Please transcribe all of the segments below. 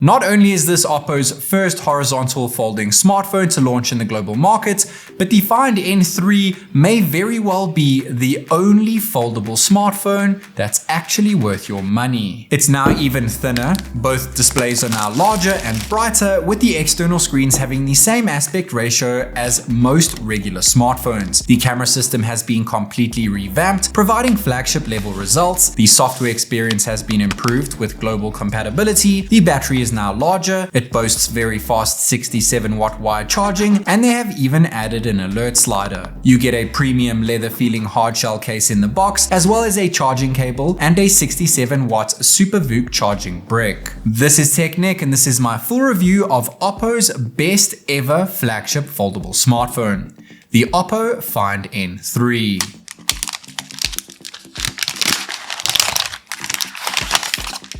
Not only is this OPPO's first horizontal folding smartphone to launch in the global market, but the Find N3 may very well be the only foldable smartphone that's actually worth your money. It's now even thinner, both displays are now larger and brighter, with the external screens having the same aspect ratio as most regular smartphones. The camera system has been completely revamped, providing flagship level results. The software experience has been improved with global compatibility. The battery is now larger, it boasts very fast 67 watt wire charging, and they have even added an alert slider. You get a premium leather feeling hardshell case in the box, as well as a charging cable and a 67 watt Super VOOC charging brick. This is TechNick, and this is my full review of OPPO's best ever flagship foldable smartphone, the OPPO Find N3.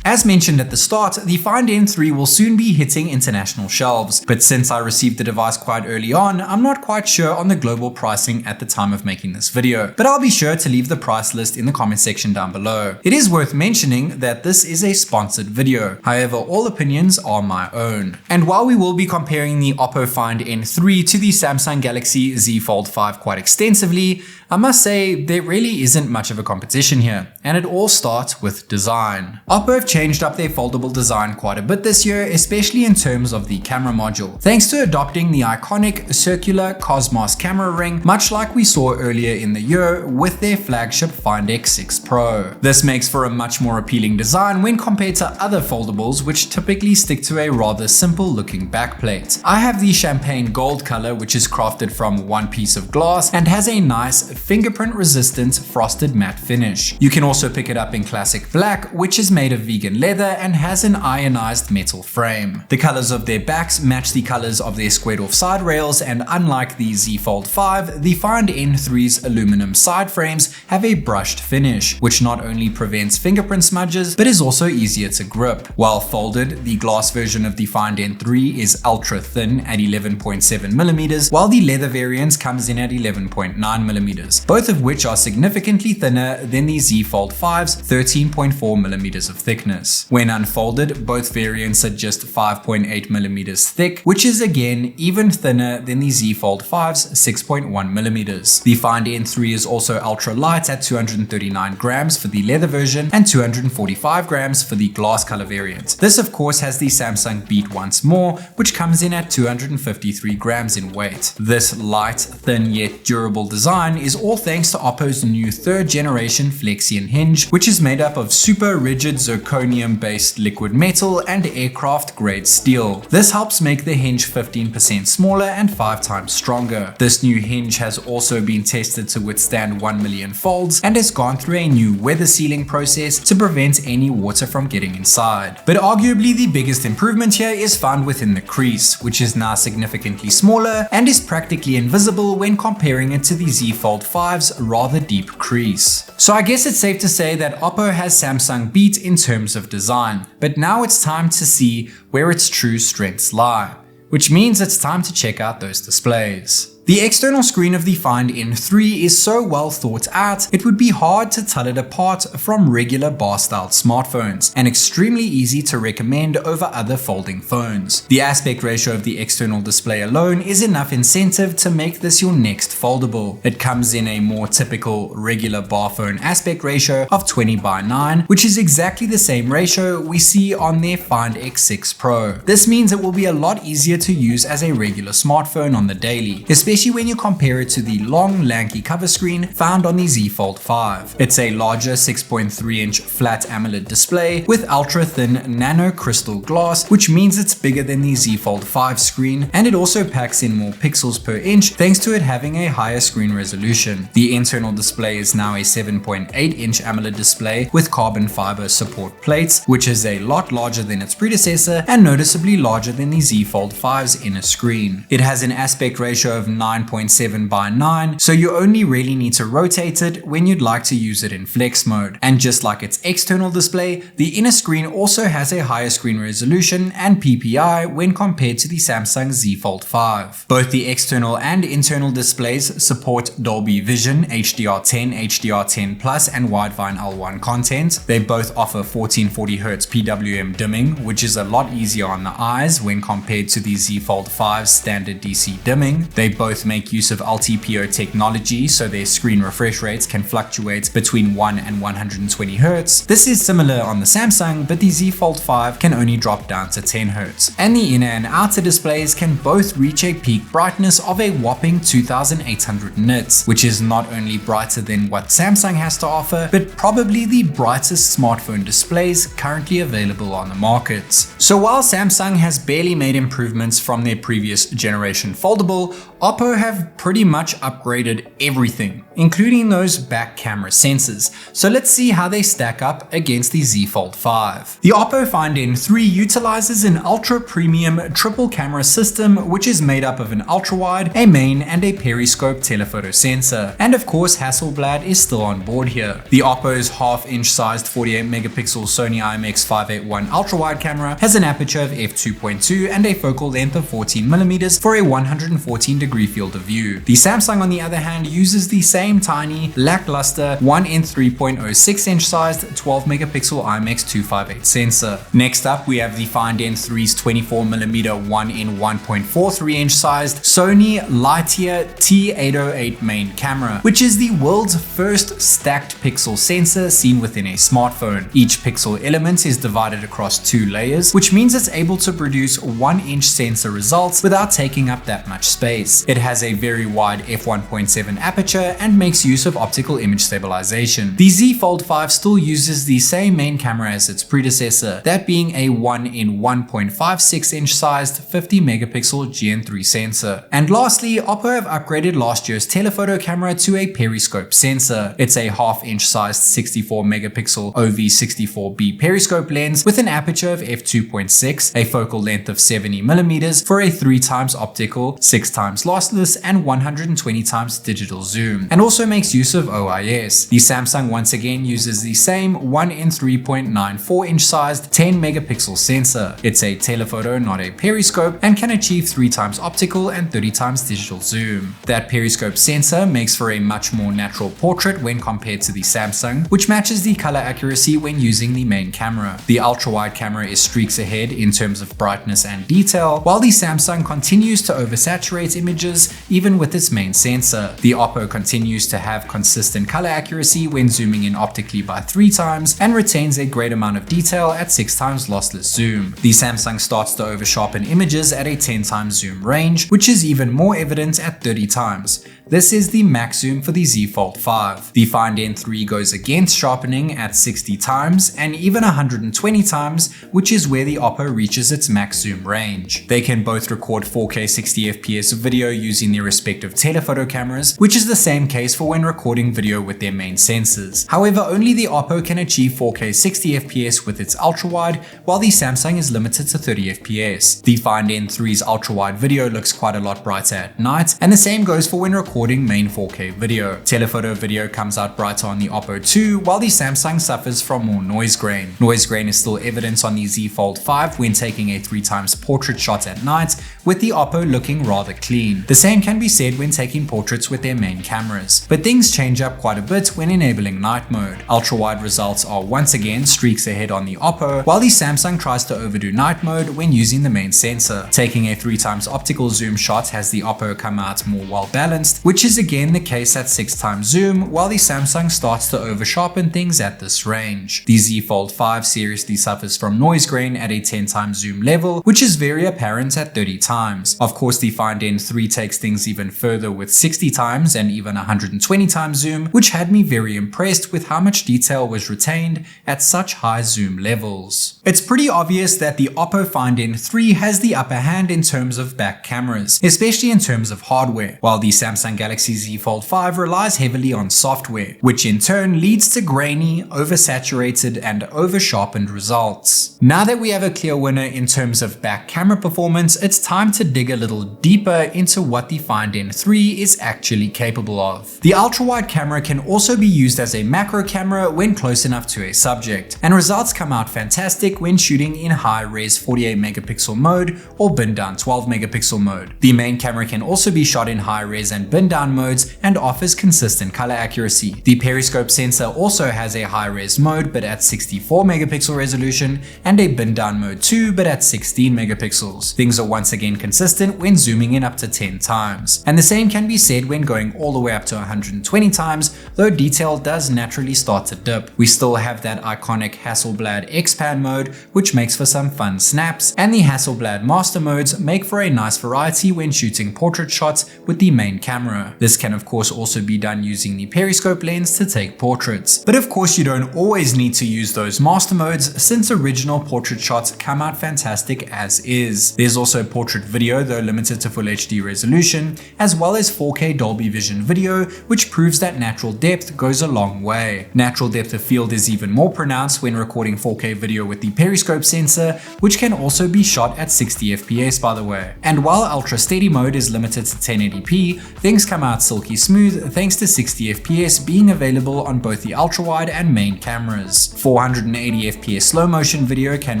As mentioned at the start, the Find N3 will soon be hitting international shelves, but since I received the device quite early on, I'm not quite sure on the global pricing at the time of making this video, but I'll be sure to leave the price list in the comment section down below. It is worth mentioning that this is a sponsored video, however all opinions are my own. And while we will be comparing the OPPO Find N3 to the Samsung Galaxy Z Fold 5 quite extensively, I must say there really isn't much of a competition here, and it all starts with design. OPPO have changed up their foldable design quite a bit this year, especially in terms of the camera module, thanks to adopting the iconic circular Cosmos camera ring, much like we saw earlier in the year with their flagship Find X6 Pro. This makes for a much more appealing design when compared to other foldables, which typically stick to a rather simple looking backplate. I have the champagne gold color, which is crafted from one piece of glass and has a nice fingerprint resistant frosted matte finish. You can also pick it up in classic black, which is made of vegan leather and has an ionized metal frame. The colors of their backs match the colors of their squared off side rails, and unlike the Z Fold 5, the Find N3's aluminum side frames have a brushed finish, which not only prevents fingerprint smudges, but is also easier to grip. While folded, the glass version of the Find N3 is ultra thin at 11.7mm, while the leather variant comes in at 11.9mm. Both of which are significantly thinner than the Z Fold 5's 13.4mm of thickness. When unfolded, both variants are just 5.8mm thick, which is again even thinner than the Z Fold 5's 6.1mm. The Find N3 is also ultra light at 239 grams for the leather version and 245 grams for the glass color variant. This of course has the Samsung Beat Once More, which comes in at 253 grams in weight. This light, thin yet durable design is all thanks to OPPO's new 3rd generation Flexion hinge, which is made up of super rigid zirconium based liquid metal and aircraft grade steel. This helps make the hinge 15% smaller and 5 times stronger. This new hinge has also been tested to withstand 1 million folds and has gone through a new weather sealing process to prevent any water from getting inside. But arguably the biggest improvement here is found within the crease, which is now significantly smaller and is practically invisible when comparing it to the Z Fold 5's rather deep crease. So I guess it's safe to say that OPPO has Samsung beat in terms of design, but now it's time to see where its true strengths lie, which means it's time to check out those displays. The external screen of the Find N3 is so well thought out, it would be hard to tell it apart from regular bar-styled smartphones, and extremely easy to recommend over other folding phones. The aspect ratio of the external display alone is enough incentive to make this your next foldable. It comes in a more typical regular bar phone aspect ratio of 20:9, which is exactly the same ratio we see on their Find X6 Pro. This means it will be a lot easier to use as a regular smartphone on the daily, especially when you compare it to the long lanky cover screen found on the Z Fold 5. It's a larger 6.3-inch flat AMOLED display with ultra thin nano crystal glass, which means it's bigger than the Z Fold 5 screen, and it also packs in more pixels per inch thanks to it having a higher screen resolution. The internal display is now a 7.8-inch AMOLED display with carbon fiber support plates, which is a lot larger than its predecessor and noticeably larger than the Z Fold 5's inner screen. It has an aspect ratio of 9.7 by 9, so you only really need to rotate it when you'd like to use it in flex mode. And just like its external display, the inner screen also has a higher screen resolution and PPI when compared to the Samsung Z Fold 5. Both the external and internal displays support Dolby Vision, HDR10, HDR10 Plus, and Widevine L1 content. They both offer 1440Hz PWM dimming, which is a lot easier on the eyes when compared to the Z Fold 5's standard DC dimming. They both make use of LTPO technology, so their screen refresh rates can fluctuate between 1 and 120 Hz. This is similar on the Samsung, but the Z Fold 5 can only drop down to 10 Hz. And the inner and outer displays can both reach a peak brightness of a whopping 2800 nits, which is not only brighter than what Samsung has to offer, but probably the brightest smartphone displays currently available on the market. So while Samsung has barely made improvements from their previous generation foldable, OPPO have pretty much upgraded everything, including those back camera sensors. So let's see how they stack up against the Z Fold 5. The OPPO Find N3 utilizes an ultra premium triple camera system, which is made up of an ultra wide, a main, and a periscope telephoto sensor. And of course, Hasselblad is still on board here. The OPPO's half-inch sized 48 megapixel Sony IMX581 ultra wide camera has an aperture of f2.2 and a focal length of 14mm for a 114-degree field of view. The Samsung, on the other hand, uses the same tiny, lackluster 1n3.06-inch sized 12 megapixel IMX258 sensor. Next up, we have the Find N3's 24mm 1n1.43-inch sized Sony Lightyear T808 main camera, which is the world's first stacked pixel sensor seen within a smartphone. Each pixel element is divided across 2 layers, which means it's able to produce 1-inch sensor results without taking up that much space. It has a very wide f1.7 aperture and makes use of optical image stabilization. The Z Fold 5 still uses the same main camera as its predecessor, that being a 1n1.56-inch sized 50 megapixel GN3 sensor. And lastly, OPPO have upgraded last year's telephoto camera to a periscope sensor. It's a half-inch sized 64 megapixel OV64B periscope lens with an aperture of f2.6, a focal length of 70mm for a 3x optical, 6x lossless, and 120x digital zoom, and also makes use of OIS. The Samsung once again uses the same 1n3.94-inch sized 10 megapixel sensor. It's a telephoto, not a periscope, and can achieve 3x optical and 30x digital zoom. That periscope sensor makes for a much more natural portrait when compared to the Samsung, which matches the color accuracy when using the main camera. The ultra-wide camera is streaks ahead in terms of brightness and detail, while the Samsung continues to oversaturate images even with its main sensor. The OPPO continues to have consistent color accuracy when zooming in optically by 3x and retains a great amount of detail at 6x lossless zoom. The Samsung starts to oversharpen images at a 10x zoom range, which is even more evident at 30x. This is the max zoom for the Z Fold 5. The Find N3 goes against sharpening at 60x and even 120x, which is where the OPPO reaches its max zoom range. They can both record 4K 60fps video using their respective telephoto cameras, which is the same case for when recording video with their main sensors. However, only the OPPO can achieve 4K 60fps with its ultra-wide, while the Samsung is limited to 30fps. The Find N3's ultra-wide video looks quite a lot brighter at night, and the same goes for when recording main 4K video. Telephoto video comes out brighter on the OPPO too, while the Samsung suffers from more noise grain. Noise grain is still evident on the Z Fold 5 when taking a 3x portrait shot at night, with the OPPO looking rather clean. The same can be said when taking portraits with their main cameras. But things change up quite a bit when enabling night mode. Ultra-wide results are once again streaks ahead on the OPPO, while the Samsung tries to overdo night mode when using the main sensor. Taking a 3x optical zoom shot has the OPPO come out more well balanced, which is again the case at 6x zoom, while the Samsung starts to oversharpen things at this range. The Z Fold 5 seriously suffers from noise grain at a 10x zoom level, which is very apparent at 30x. Of course, the Find N3 takes things even further with 60x and even 120x zoom, which had me very impressed with how much detail was retained at such high zoom levels. It's pretty obvious that the OPPO Find N3 has the upper hand in terms of back cameras, especially in terms of hardware, while the Samsung Galaxy Z Fold 5 relies heavily on software, which in turn leads to grainy, oversaturated, and oversharpened results. Now that we have a clear winner in terms of back camera performance, it's time to dig a little deeper into what the Find N3 is actually capable of. The ultra-wide camera can also be used as a macro camera when close enough to a subject, and results come out fantastic when shooting in high-res 48 megapixel mode or bin down 12 megapixel mode. The main camera can also be shot in high-res and bin down modes and offers consistent color accuracy. The periscope sensor also has a high-res mode but at 64 megapixel resolution and a bin down mode too but at 16 megapixels. Things are once again consistent when zooming in up to 10 times. And the same can be said when going all the way up to 120 times, though detail does naturally start to dip. We still have that iconic Hasselblad X-Pan mode, which makes for some fun snaps, and the Hasselblad Master modes make for a nice variety when shooting portrait shots with the main camera. This can of course also be done using the periscope lens to take portraits. But of course you don't always need to use those master modes, since original portrait shots come out fantastic as is. There's also portrait video, though limited to Full HD resolution, as well as 4K Dolby Vision video, which proves that natural depth goes a long way. Natural depth of field is even more pronounced when recording 4K video with the periscope sensor, which can also be shot at 60 FPS by the way. And while ultra steady mode is limited to 1080p, things come out silky smooth thanks to 60 FPS being available on both the ultra wide and main cameras. 480 FPS slow motion video can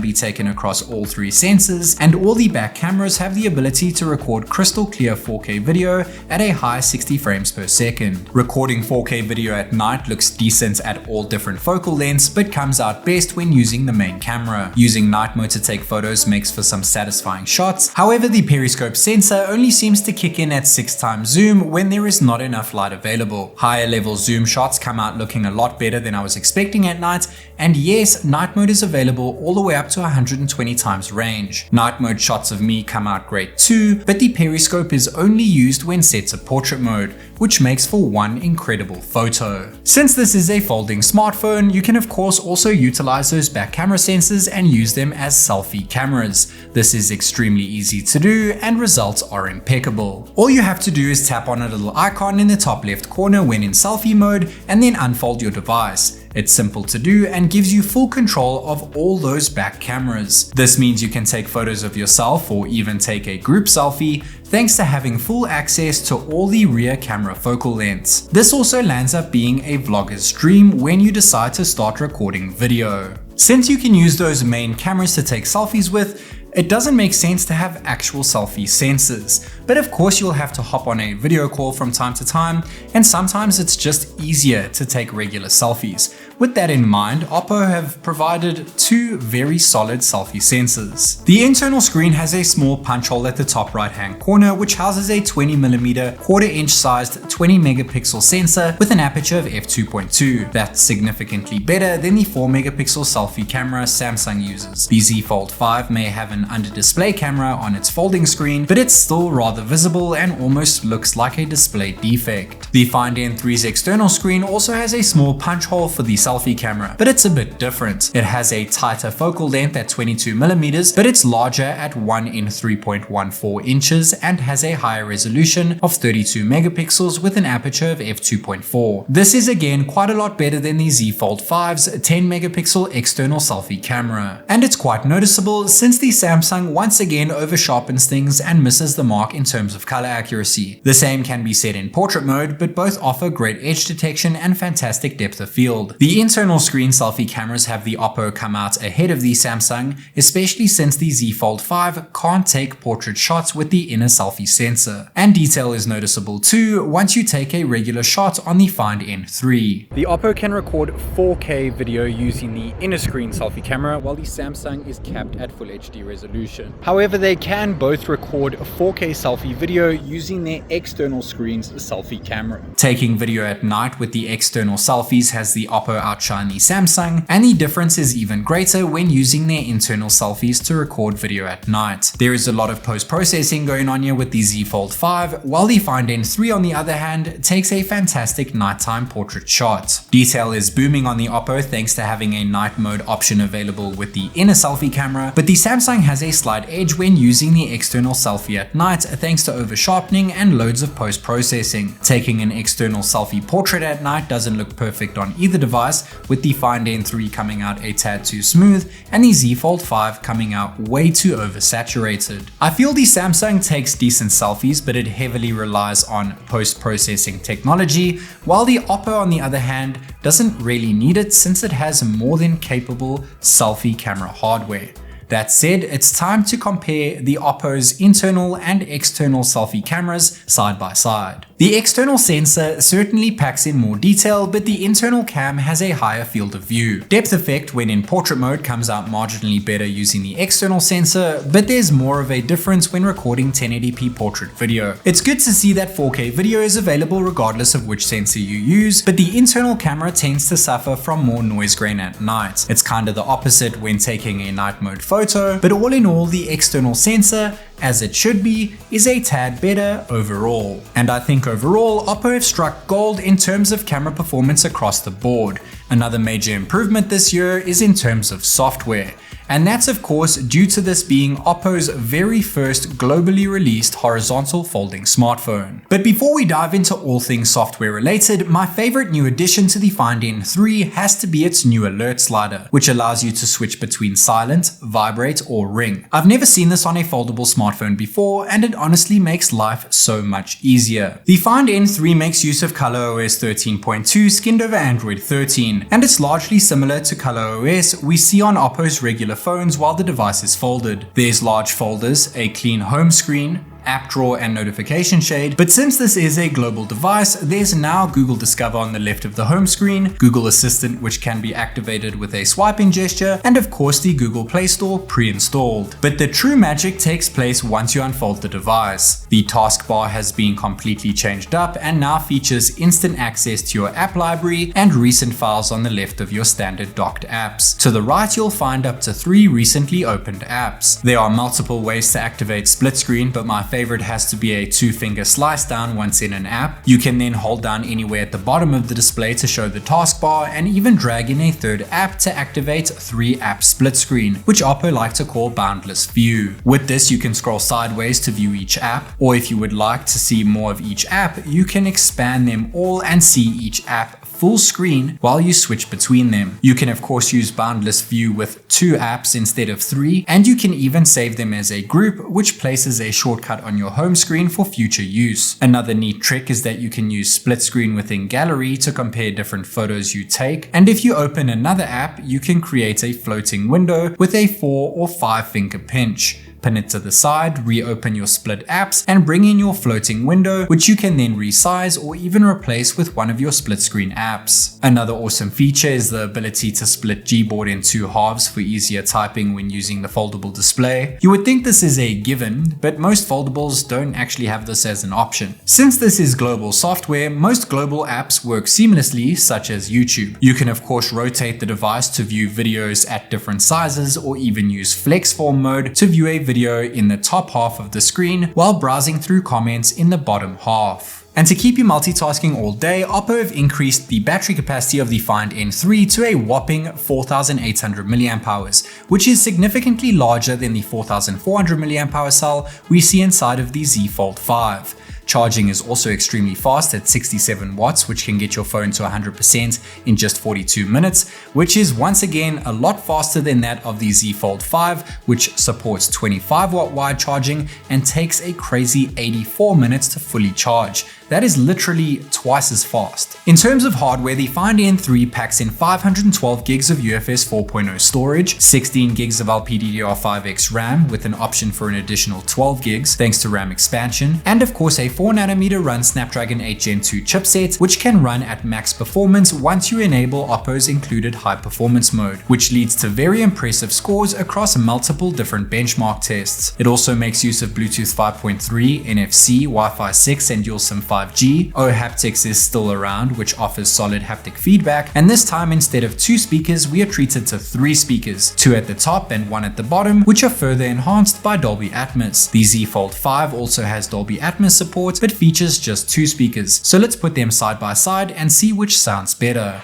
be taken across all three sensors, and all the back cameras have the ability to record crystal clear 4K video at a high 60 frames per second. Recording 4K video at night looks decent at all different focal lengths, but comes out best when using the main camera. Using night mode to take photos makes for some satisfying shots. However, the periscope sensor only seems to kick in at 6x zoom when there is not enough light available. Higher level zoom shots come out looking a lot better than I was expecting at night, and yes, night mode is available all the way up to 120 times range. Night mode shots of me come out great too, but the periscope is only used when set to portrait mode, which makes for one incredible photo. Since this is a folding smartphone, you can of course also utilize those back camera sensors and use them as selfie cameras. This is extremely easy to do and results are impeccable. All you have to do is tap on a little icon in the top left corner when in selfie mode and then unfold your device. It's simple to do and gives you full control of all those back cameras. This means you can take photos of yourself or even take a group selfie thanks to having full access to all the rear camera focal lengths. This also lands up being a vlogger's dream when you decide to start recording video. Since you can use those main cameras to take selfies with, it doesn't make sense to have actual selfie sensors, but of course you'll have to hop on a video call from time to time, and sometimes it's just easier to take regular selfies. With that in mind, OPPO have provided two very solid selfie sensors. The internal screen has a small punch hole at the top right hand corner, which houses a 20mm quarter-inch sized 20 megapixel sensor with an aperture of f2.2. That's significantly better than the 4 megapixel selfie camera Samsung uses. The Z Fold 5 may have an under display camera on its folding screen, but it's still rather visible and almost looks like a display defect. The Find N3's external screen also has a small punch hole for the selfie camera, but it's a bit different. It has a tighter focal length at 22mm, but it's larger at 1 in 3.14 inches and has a higher resolution of 32 megapixels with an aperture of f2.4. This is again quite a lot better than the Z Fold 5's 10 megapixel external selfie camera. And it's quite noticeable since the Samsung once again oversharpens things and misses the mark in terms of color accuracy. The same can be said in portrait mode, but both offer great edge detection and fantastic depth of field. The internal screen selfie cameras have the OPPO come out ahead of the Samsung, especially since the Z Fold 5 can't take portrait shots with the inner selfie sensor. And detail is noticeable too once you take a regular shot on the Find N3. The OPPO can record 4K video using the inner screen selfie camera, while the Samsung is capped at Full HD resolution. However, they can both record 4K selfie video using their external screen's selfie camera. Taking video at night with the external selfies has the OPPO outshine the Samsung, and the difference is even greater when using their internal selfies to record video at night. There is a lot of post-processing going on here with the Z Fold 5, while the Find N3 on the other hand takes a fantastic nighttime portrait shot. Detail is booming on the OPPO thanks to having a night mode option available with the inner selfie camera, but the Samsung has a slight edge when using the external selfie at night thanks to over sharpening and loads of post-processing. Taking an external selfie portrait at night doesn't look perfect on either device, with the Find N3 coming out a tad too smooth and the Z Fold 5 coming out way too oversaturated. I feel the Samsung takes decent selfies, but it heavily relies on post-processing technology, while the OPPO on the other hand doesn't really need it since it has more than capable selfie camera hardware. That said, it's time to compare the OPPO's internal and external selfie cameras side by side. The external sensor certainly packs in more detail, but the internal cam has a higher field of view. Depth effect when in portrait mode comes out marginally better using the external sensor, but there's more of a difference when recording 1080p portrait video. It's good to see that 4K video is available regardless of which sensor you use, but the internal camera tends to suffer from more noise grain at night. It's kind of the opposite when taking a night mode photo, but all in all, the external sensor, as it should be, is a tad better overall. And I think overall, OPPO have struck gold in terms of camera performance across the board. Another major improvement this year is in terms of software. And that's of course due to this being OPPO's very first globally released horizontal folding smartphone. But before we dive into all things software related, my favorite new addition to the Find N3 has to be its new alert slider, which allows you to switch between silent, vibrate, or ring. I've never seen this on a foldable smartphone before, and it honestly makes life so much easier. The Find N3 makes use of ColorOS 13.2 skinned over Android 13, and it's largely similar to ColorOS we see on OPPO's regular phones while the device is folded. There's large folders, a clean home screen, app drawer and notification shade, but since this is a global device, there's now Google Discover on the left of the home screen, Google Assistant which can be activated with a swiping gesture, and of course the Google Play Store pre-installed. But the true magic takes place once you unfold the device. The taskbar has been completely changed up and now features instant access to your app library and recent files on the left of your standard docked apps. To the right you'll find up to 3 recently opened apps. There are multiple ways to activate split screen, but my favorite has to be a 2-finger slice down once in an app. You can then hold down anywhere at the bottom of the display to show the taskbar, and even drag in a third app to activate 3-app split screen, which OPPO like to call boundless view. With this you can scroll sideways to view each app, or if you would like to see more of each app, you can expand them all and see each app full screen while you switch between them. You can of course use boundless view with 2 apps instead of 3, and you can even save them as a group, which places a shortcut on your home screen for future use. Another neat trick is that you can use split screen within gallery to compare different photos you take, and if you open another app, you can create a floating window with a 4 or 5 finger pinch. Pin it to the side, reopen your split apps, and bring in your floating window, which you can then resize or even replace with one of your split screen apps. Another awesome feature is the ability to split Gboard in 2 halves for easier typing when using the foldable display. You would think this is a given, but most foldables don't actually have this as an option. Since this is global software, most global apps work seamlessly, such as YouTube. You can of course rotate the device to view videos at different sizes, or even use flex form mode to view a video in the top half of the screen while browsing through comments in the bottom half. And to keep you multitasking all day, OPPO have increased the battery capacity of the Find N3 to a whopping 4800 mAh, which is significantly larger than the 4400 mAh cell we see inside of the Z Fold 5. Charging is also extremely fast at 67 watts, which can get your phone to 100% in just 42 minutes, which is once again a lot faster than that of the Z Fold 5, which supports 25 watt wide charging and takes a crazy 84 minutes to fully charge. That is literally twice as fast. In terms of hardware, the Find N3 packs in 512 gigs of UFS 4.0 storage, 16 gigs of LPDDR5X RAM with an option for an additional 12 gigs thanks to RAM expansion, and of course a 4nm run Snapdragon 8 Gen 2 chipset, which can run at max performance once you enable OPPO's included high performance mode, which leads to very impressive scores across multiple different benchmark tests. It also makes use of Bluetooth 5.3, NFC, Wi-Fi 6 and dual-SIM 5G. OHaptics is still around, which offers solid haptic feedback, and this time instead of 2 speakers we are treated to 3 speakers, 2 at the top and 1 at the bottom, which are further enhanced by Dolby Atmos. The Z Fold 5 also has Dolby Atmos support but features just 2 speakers, so let's put them side by side and see which sounds better.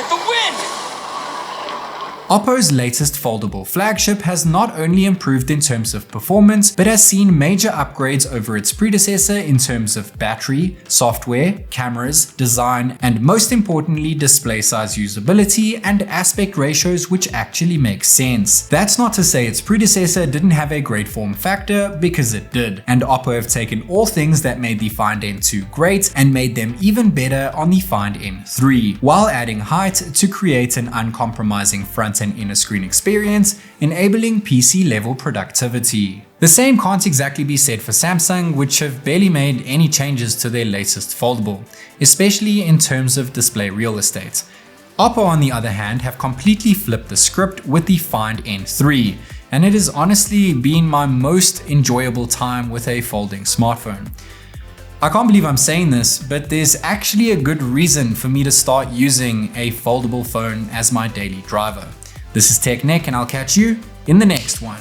with the wind! OPPO's latest foldable flagship has not only improved in terms of performance, but has seen major upgrades over its predecessor in terms of battery, software, cameras, design, and most importantly, display size usability and aspect ratios, which actually make sense. That's not to say its predecessor didn't have a great form factor, because it did, and OPPO have taken all things that made the Find N2 great and made them even better on the Find N3, while adding height to create an uncompromising front and inner screen experience, enabling PC level productivity. The same can't exactly be said for Samsung, which have barely made any changes to their latest foldable, especially in terms of display real estate. OPPO, on the other hand, have completely flipped the script with the Find N3, and it has honestly been my most enjoyable time with a folding smartphone. I can't believe I'm saying this, but there's actually a good reason for me to start using a foldable phone as my daily driver. This is TechNick, and I'll catch you in the next one.